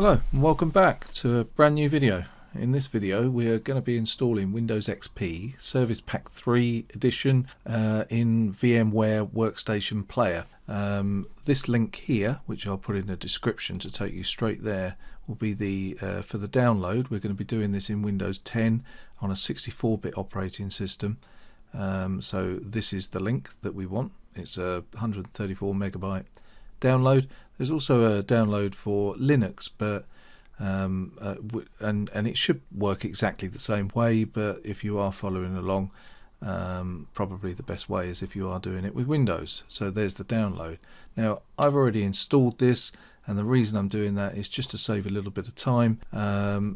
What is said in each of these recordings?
Hello and welcome back to a brand new video. In this video we are going to be installing Windows XP Service Pack 3 edition in VMWare Workstation Player. This link here, which I'll put in the description to take you straight there, will be the for the download. We're going to be doing this in Windows 10 on a 64-bit operating system. So this is the link that we want. It's a 134 megabyte download. There's also a download for Linux, but and it should work exactly the same way, but if you are following along, probably the best way is if you are doing it with Windows. So there's the download. Now I've already installed this, and the reason I'm doing that is just to save a little bit of time.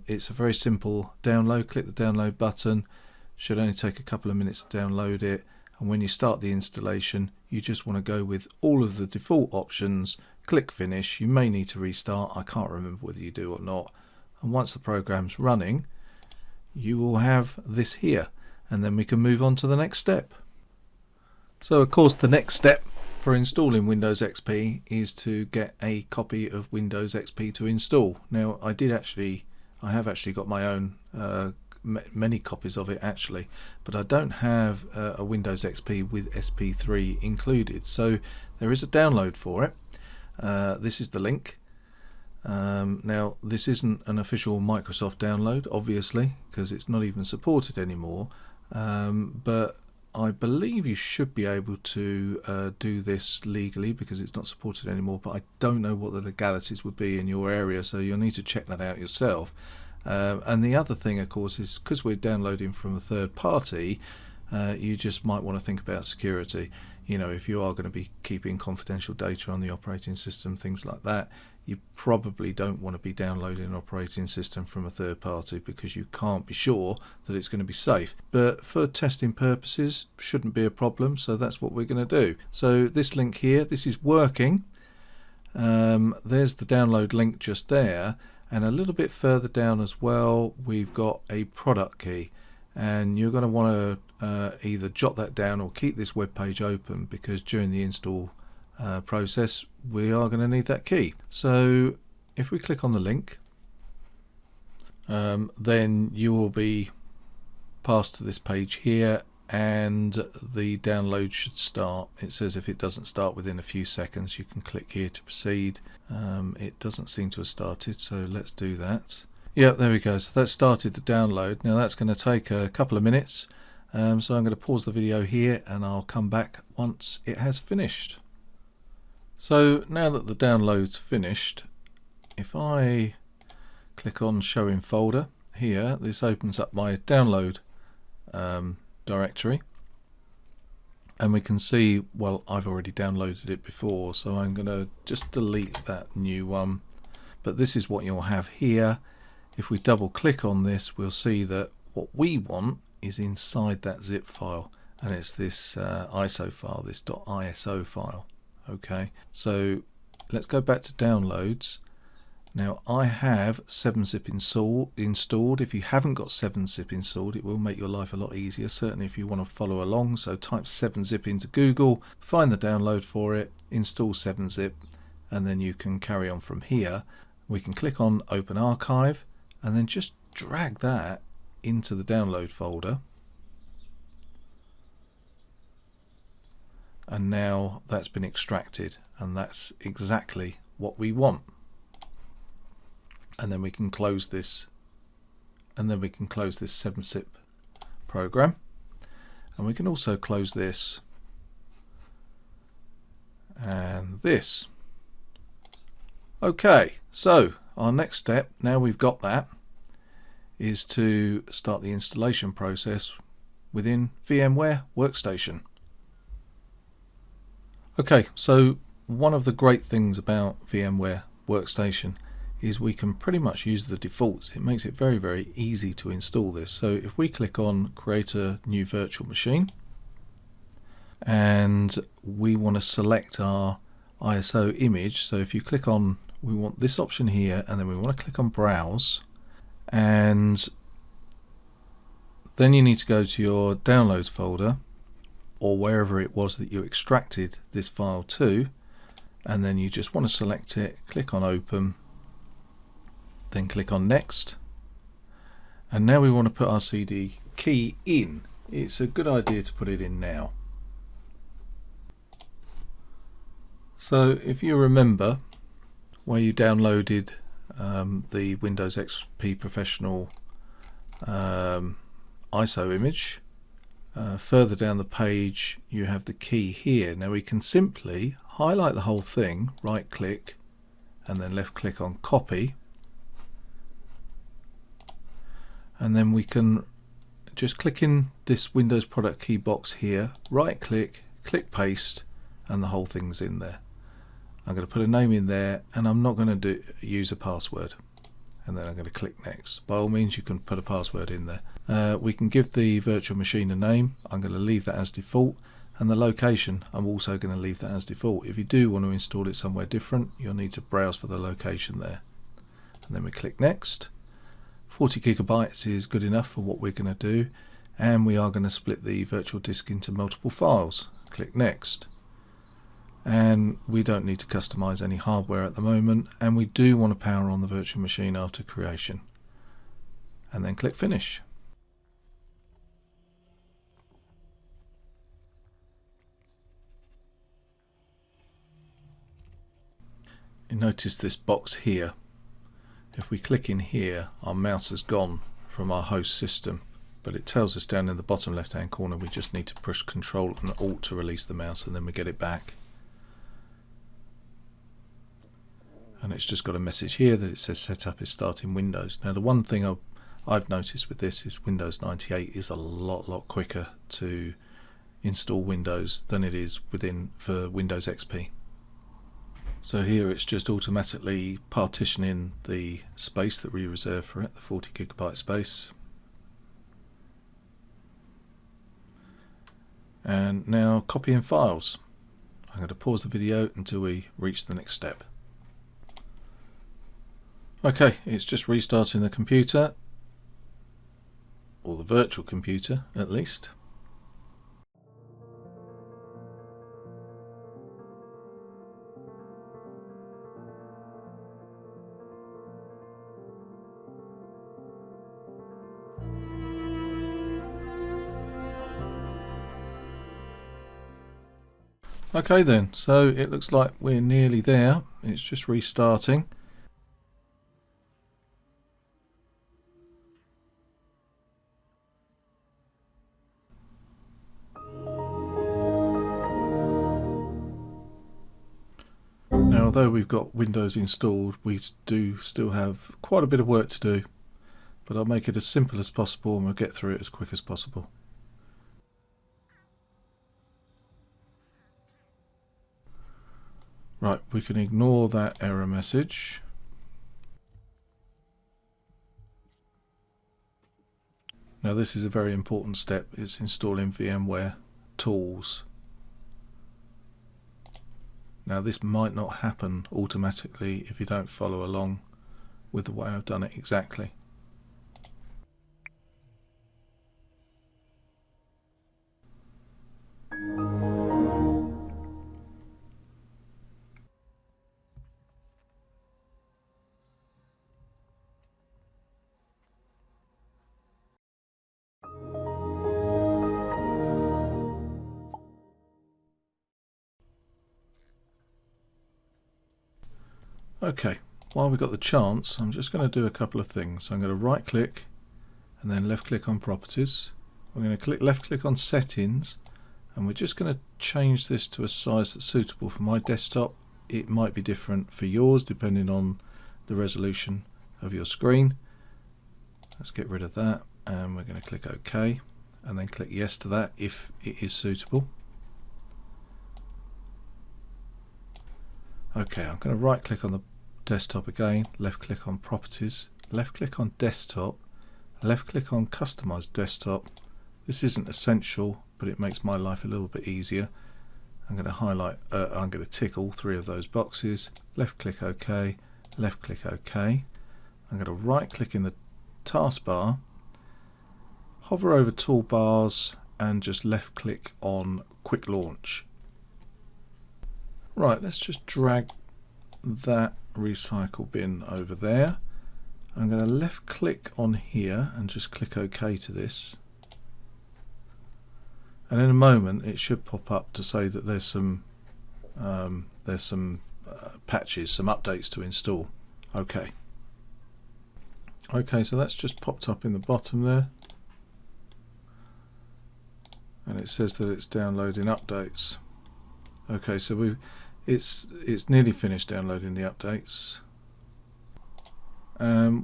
It's a very simple download. Click the download button. Should only take a couple of minutes to download it, and when you start the installation you just want to go with all of the default options. Click finish. You may need to restart. I can't remember whether you do or not. And once the program's running, you will have this here, and then we can move on to the next step. So of course the next step for installing Windows XP is to get a copy of Windows XP to install. Now I have actually got my own many copies of it actually, but I don't have a Windows XP with SP3 included, so there is a download for it. This is the link. Now this isn't an official Microsoft download, obviously, because it's not even supported anymore, but I believe you should be able to do this legally because it's not supported anymore, but I don't know what the legalities would be in your area, so you'll need to check that out yourself. And the other thing of course is, because we're downloading from a third party, you just might want to think about security. You know, if you are going to be keeping confidential data on the operating system, things like that, you probably don't want to be downloading an operating system from a third party because you can't be sure that it's going to be safe. But for testing purposes, shouldn't be a problem, so that's what we're going to do. So this link here, this is working. There's the download link just there, and a little bit further down as well we've got a product key, and you're going to want to either jot that down or keep this web page open, because during the install process we are going to need that key. So if we click on the link, then you will be passed to this page here, and the download should start. It says if it doesn't start within a few seconds you can click here to proceed. It doesn't seem to have started, so let's do that. Yeah, there we go. So that started the download. Now that's going to take a couple of minutes, so I'm going to pause the video here and I'll come back once it has finished. So now that the download's finished, if I click on show in folder here, this opens up my download directory, and we can see, well, I've already downloaded it before, so I'm going to just delete that new one. But this is what you'll have here. If we double click on this, we'll see that what we want is inside that zip file, and it's this ISO file, this .iso file. Okay, so let's go back to downloads. Now I have 7-zip installed. If you haven't got 7-zip installed, it will make your life a lot easier, certainly if you want to follow along. So type 7-zip into Google, find the download for it, install 7-zip, and then you can carry on from here. We can click on Open Archive and then just drag that into the download folder. And now that's been extracted, and that's exactly what we want. And then we can close this, and then we can close this 7-zip program, and we can also close this and this. Okay, so our next step, now we've got that, is to start the installation process within VMware Workstation. Okay, so one of the great things about VMware Workstation is we can pretty much use the defaults. It makes it very, very easy to install this. So if we click on create a new virtual machine, and we want to select our ISO image, so if you click on, we want this option here, and then we want to click on browse, and then you need to go to your downloads folder or wherever it was that you extracted this file to, and then you just want to select it, click on open, Then click on next, and now we want to put our CD key in. It's a good idea to put it in now. So if you remember where you downloaded the Windows XP Professional ISO image, further down the page you have the key here. Now we can simply highlight the whole thing, right click and then left click on copy, and then we can just click in this Windows product key box here, right click, click paste, and the whole thing's in there. I'm going to put a name in there, and I'm not going to use a password, and then I'm going to click next. By all means you can put a password in there. We can give the virtual machine a name. I'm going to leave that as default, and the location I'm also going to leave that as default. If you do want to install it somewhere different, you'll need to browse for the location there, and then we click next. 40 gigabytes is good enough for what we're going to do, and we are going to split the virtual disk into multiple files. Click next. And we don't need to customize any hardware at the moment, and we do want to power on the virtual machine after creation, and then click finish. You notice this box here. If we click in here, our mouse has gone from our host system, but it tells us down in the bottom left hand corner we just need to push Control and Alt to release the mouse, and then we get it back. And it's just got a message here that it says setup is starting Windows. Now the one thing I've noticed with this is Windows 98 is a lot quicker to install Windows than it is for Windows XP. So here it's just automatically partitioning the space that we reserve for it, the 40 gigabyte space. And now copying files. I'm going to pause the video until we reach the next step. Okay, it's just restarting the computer, or the virtual computer at least. Okay then, so it looks like we're nearly there. It's just restarting. Now, although we've got Windows installed, we do still have quite a bit of work to do, but I'll make it as simple as possible and we'll get through it as quick as possible. Right, we can ignore that error message. Now this is a very important step. It's installing VMWare Tools. Now this might not happen automatically if you don't follow along with the way I've done it exactly. Okay, while we've got the chance, I'm just going to do a couple of things. I'm going to right click and then left click on properties. I'm going to left click on settings, and we're just going to change this to a size that's suitable for my desktop. It might be different for yours depending on the resolution of your screen. Let's get rid of that, and we're going to click OK and then click yes to that if it is suitable. Okay, I'm going to right click on the desktop again, left click on properties, left click on desktop, left click on customize desktop. This isn't essential, but it makes my life a little bit easier. I'm going to highlight, I'm going to tick all three of those boxes, left click OK, left click OK. I'm going to right click in the taskbar, hover over toolbars and just left click on quick launch. Right, let's just drag that recycle bin over there. I'm going to left click on here and just click OK to this, and in a moment it should pop up to say that there's some patches, some updates to install. Okay, so that's just popped up in the bottom there, and it says that it's downloading updates. Okay, so it's nearly finished downloading the updates.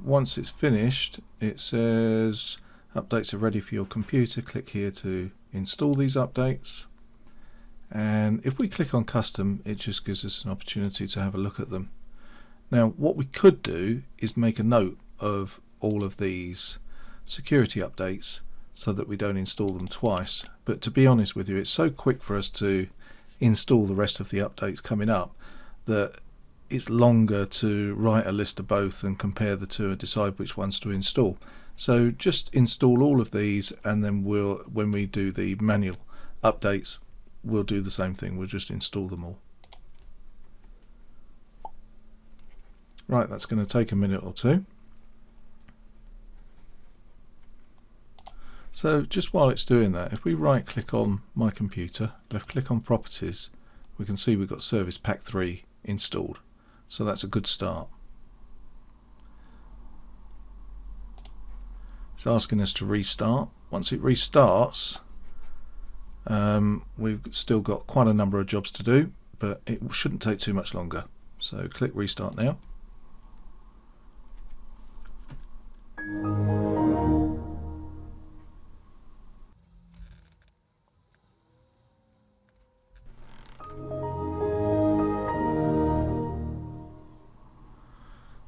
Once it's finished, it says updates are ready for your computer. Click here to install these updates, and if we click on custom, it just gives us an opportunity to have a look at them. Now what we could do is make a note of all of these security updates so that we don't install them twice, but to be honest with you, it's so quick for us to install the rest of the updates coming up that it's longer to write a list of both and compare the two and decide which ones to install. So just install all of these, and then when we do the manual updates, we'll do the same thing. We'll just install them all. Right, that's going to take a minute or two. So just while it's doing that, if we right click on my computer, left click on properties, we can see we've got Service Pack 3 installed. So that's a good start. It's asking us to restart. Once it restarts, we've still got quite a number of jobs to do, but it shouldn't take too much longer. So click restart now.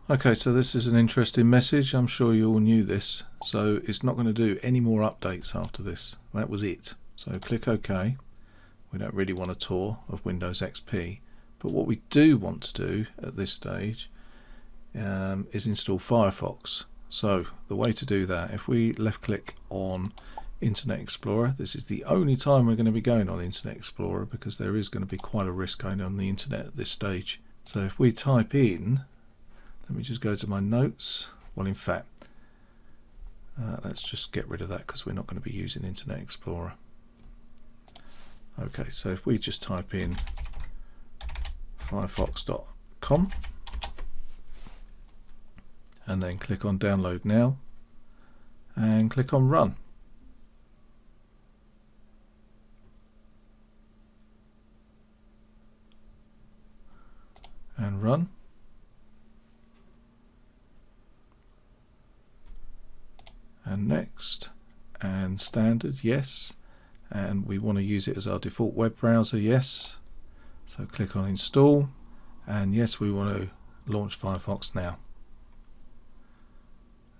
Okay, so this is an interesting message. I'm sure you all knew this. So it's not going to do any more updates after this. That was it. So click OK. We don't really want a tour of Windows XP, but what we do want to do at this stage is install Firefox. So the way to do that, if we left click on Internet Explorer, this is the only time we're going to be going on Internet Explorer because there is going to be quite a risk going on the internet at this stage. So if we type in, let me just go to my notes. Well, in fact, let's just get rid of that because we're not going to be using Internet Explorer. Okay, so if we just type in firefox.com and then click on download now and click on run. And run. And next, and standard, yes, and we want to use it as our default web browser, yes. So click on install, and yes, we want to launch Firefox now,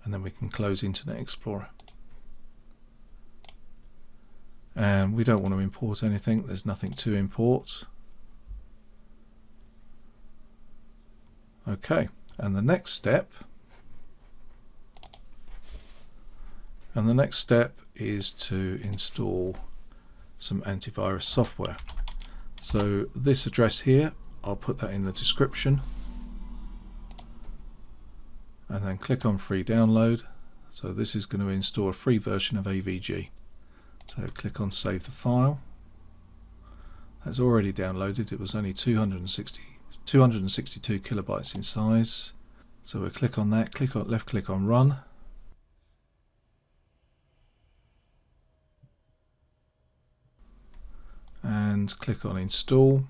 and then we can close Internet Explorer. And we don't want to import anything, there's nothing to import. Okay, and the next step is to install some antivirus software. So this address here, I'll put that in the description, and then click on free download. So this is going to install a free version of AVG. So click on save the file. That's already downloaded. It was only 262 kilobytes in size. So we'll click on that, left click on run. And click on install,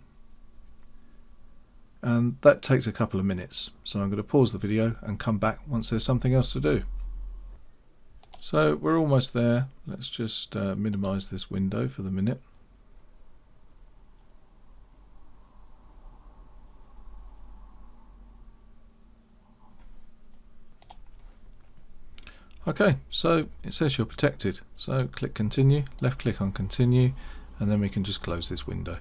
and that takes a couple of minutes, so I'm going to pause the video and come back once there's something else to do. So we're almost there. Let's just minimize this window for the minute. Okay, so it says you're protected, so click continue, left click on continue, and then we can just close this window.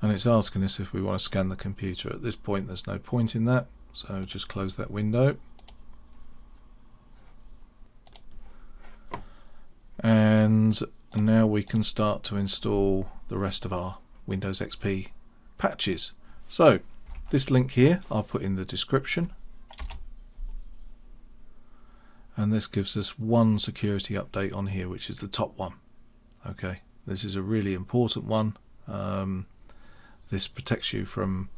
And it's asking us if we want to scan the computer. At this point there's no point in that, so just close that window. And now we can start to install the rest of our Windows XP patches. So This link here I'll put in the description, and this gives us one security update on here, which is the top one. Okay, this is a really important one. This protects you from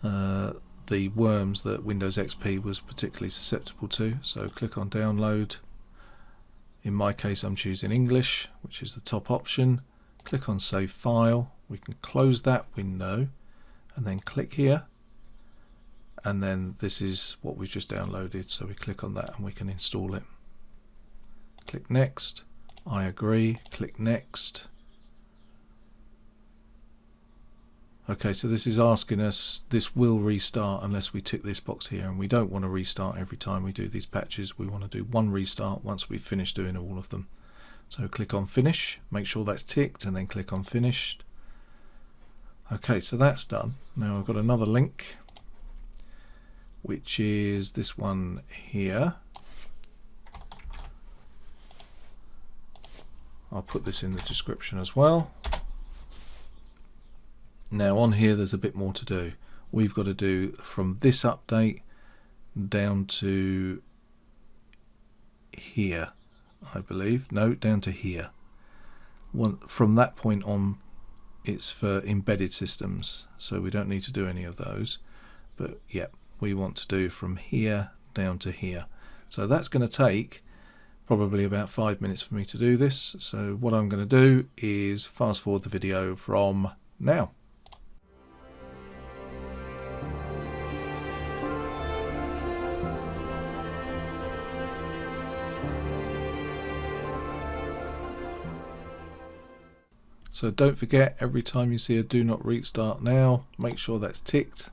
the worms that Windows XP was particularly susceptible to. So click on download. In my case I'm choosing English, which is the top option. Click on save file. We can close that window and then click here, and then this is what we've just downloaded, so we click on that and we can install it. Click next. I agree. Click next. Okay, so this is asking us, this will restart unless we tick this box here, and we don't want to restart every time we do these patches. We want to do one restart once we've finished doing all of them. So click on finish, make sure that's ticked, and then click on finished. Okay, so that's done. Now I've got another link, which is this one here. I'll put this in the description as well. Now on here there's a bit more to do. We've got to do from this update down to here, I believe. No, down to here. From that point on it's for embedded systems, so we don't need to do any of those. But yeah, we want to do from here down to here. So that's going to take probably about 5 minutes for me to do this. So what I'm going to do is fast forward the video from now. So don't forget, every time you see a do not restart now, make sure that's ticked.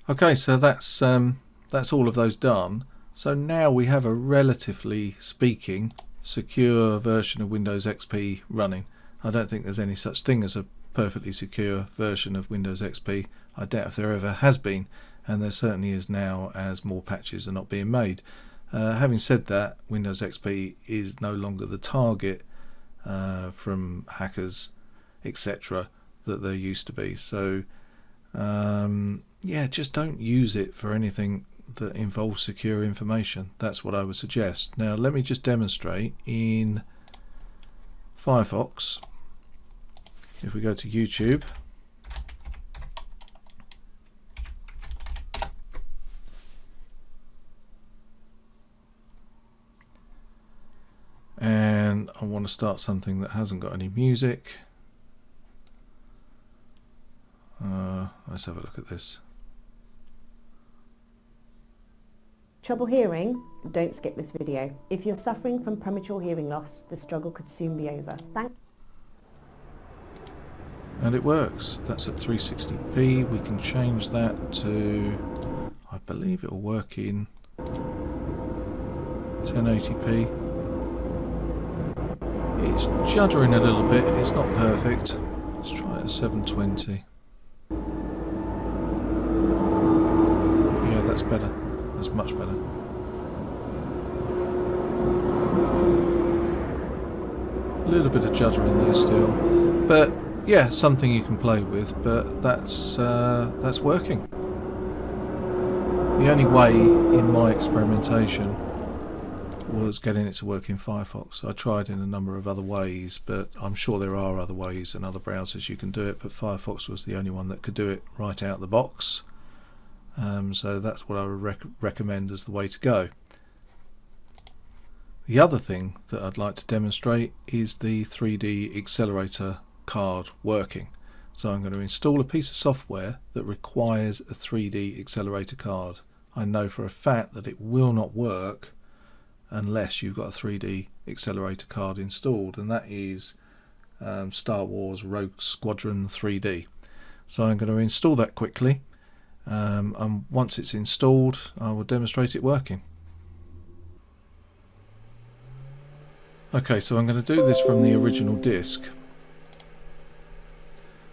Okay, so that's all of those done. So now we have a relatively speaking secure version of Windows XP running. I don't think there's any such thing as a perfectly secure version of Windows XP. I doubt if there ever has been, and there certainly is now as more patches are not being made. Having said that, Windows XP is no longer the target from hackers, etc., that there used to be. So yeah, just don't use it for anything that involves secure information. That's what I would suggest. Now let me just demonstrate in Firefox. If we go to YouTube, and I want to start something that hasn't got any music. Let's have a look at this. Trouble hearing? Don't skip this video. If you're suffering from premature hearing loss, the struggle could soon be over. And it works. That's at 360p. We can change that to, I believe it will work in 1080p. It's juddering a little bit. It's not perfect. Let's try it at 720. Yeah, that's better. That's much better. A little bit of juddering there still, but yeah, something you can play with. But that's working. The only way in my experimentation was getting it to work in Firefox. I tried in a number of other ways, but I'm sure there are other ways and other browsers you can do it, but Firefox was the only one that could do it right out the box. So that's what I would recommend as the way to go. The other thing that I'd like to demonstrate is the 3D Accelerator Card working. So I'm going to install a piece of software that requires a 3D Accelerator Card. I know for a fact that it will not work unless you've got a 3D Accelerator Card installed, and that is Star Wars Rogue Squadron 3D. So I'm going to install that quickly, and once it's installed I will demonstrate it working. Okay, so I'm going to do this from the original disk.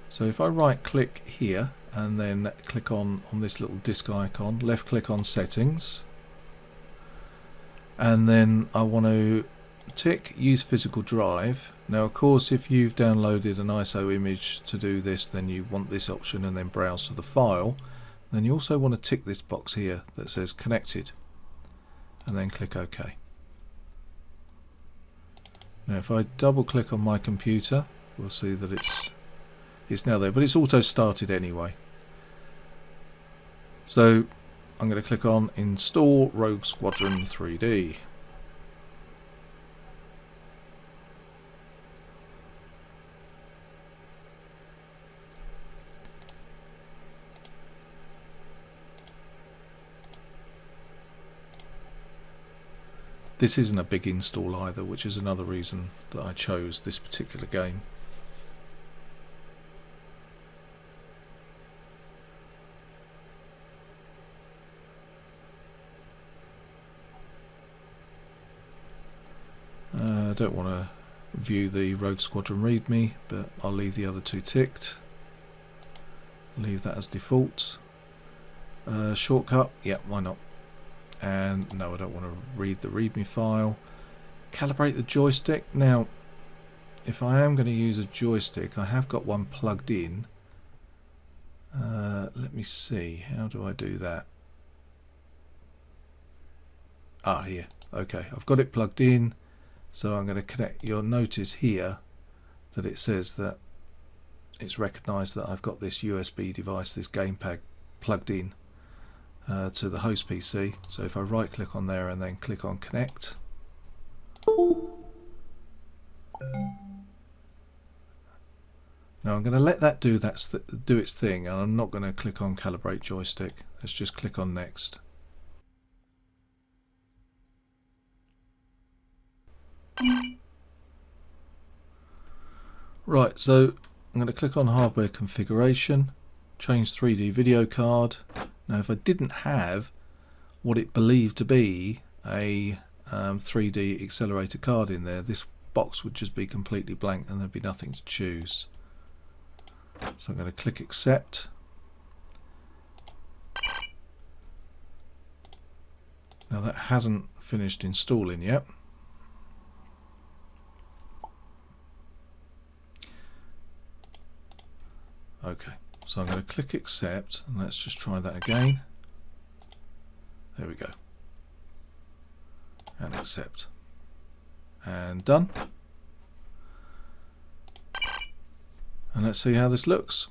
So if I right click here and then click on this little disk icon, left click on settings, and then I want to tick use physical drive. Now of course if you've downloaded an ISO image to do this, then you want this option and then browse to the file. Then you also want to tick this box here that says connected and then click OK. Now if I double click on my computer, we'll see that it's now there, but it's auto started anyway. So I'm going to click on Install Rogue Squadron 3D. This isn't a big install either, which is another reason that I chose this particular game. I don't want to view the Rogue Squadron README, but I'll leave the other two ticked. Leave that as default. Shortcut, yeah, why not? And no, I don't want to read the README file. Calibrate the joystick. Now, if I am going to use a joystick, I have got one plugged in. Let me see, how do I do that? Ah, here. Okay, I've got it plugged in. So I'm going to connect. You'll notice here that it says that it's recognised that I've got this USB device, this gamepad, plugged in to the host PC. So if I right click on there and then click on connect, now I'm going to let that do its thing, and I'm not going to click on calibrate joystick. Let's just click on next. Right, so I'm going to click on hardware configuration, change 3D video card. Now if I didn't have what it believed to be a 3D accelerator card in there, this box would just be completely blank and there'd be nothing to choose. So I'm going to click accept. Now that hasn't finished installing yet. Okay, so I'm going to click accept, and let's just try that again. There we go. And accept. And done. And let's see how this looks.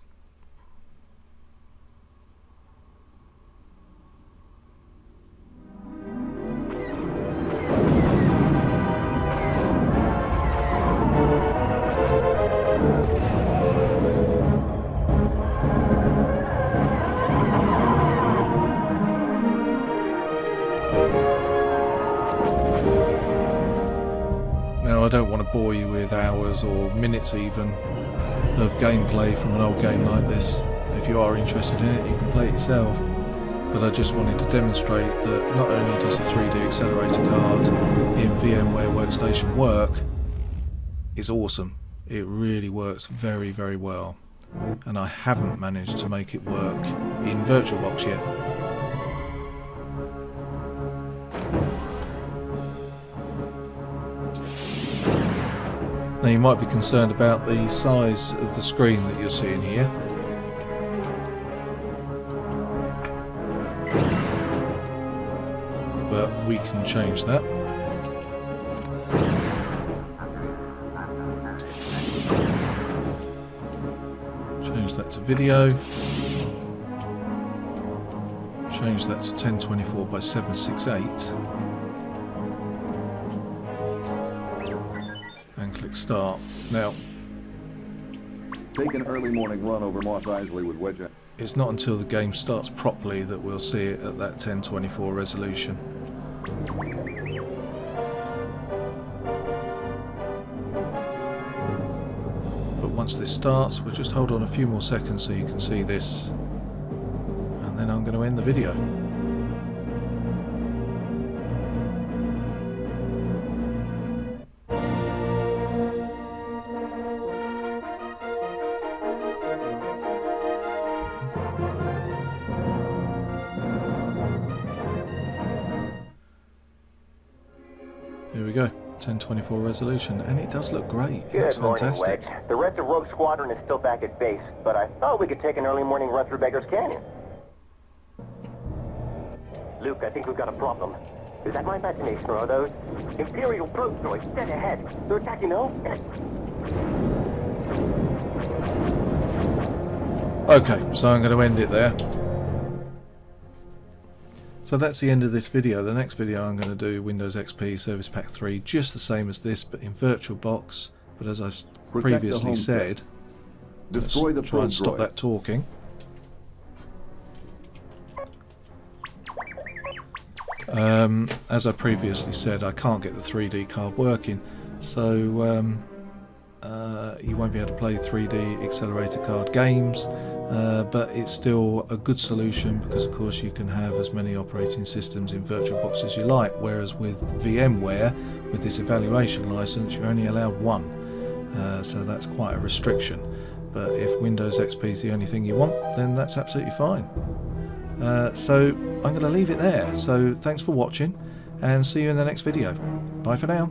Now I don't want to bore you with hours or minutes even of gameplay from an old game like this. If you are interested in it, you can play it yourself. But I just wanted to demonstrate that not only does the 3D accelerator card in VMware Workstation work, it's awesome. It really works very, very well. And I haven't managed to make it work in VirtualBox yet. Now you might be concerned about the size of the screen that you're seeing here. But we can change that. Change that to video. Change that to 1024 by 768. And click start. Now, take an early morning run over Moss Isley with Wedge. It's not until the game starts properly that we'll see it at that 1024 resolution. But once this starts, we'll just hold on a few more seconds so you can see this. And then I'm going to end the video. Here we go, 1024 resolution, and it does look great. It looks Good morning, fantastic. Wedge. The rest of Rogue Squadron is still back at base, but I thought we could take an early morning run through Beggar's Canyon. Luke, I think we've got a problem. Is that my imagination, or are those Imperial probe droids dead ahead? They're attacking, no? Okay, so I'm going to end it there. So that's the end of this video. The next video I'm going to do Windows XP Service Pack 3, just the same as this, but in VirtualBox. But as I've previously said, Destroy the let's try and probe stop droid. that talking. As I previously said, I can't get the 3D card working, so you won't be able to play 3D Accelerator Card games, but it's still a good solution because of course you can have as many operating systems in VirtualBox as you like, whereas with VMware, with this evaluation license, you're only allowed one, so that's quite a restriction. But if Windows XP is the only thing you want, then that's absolutely fine. So I'm going to leave it there. So thanks for watching, and see you in the next video. Bye for now.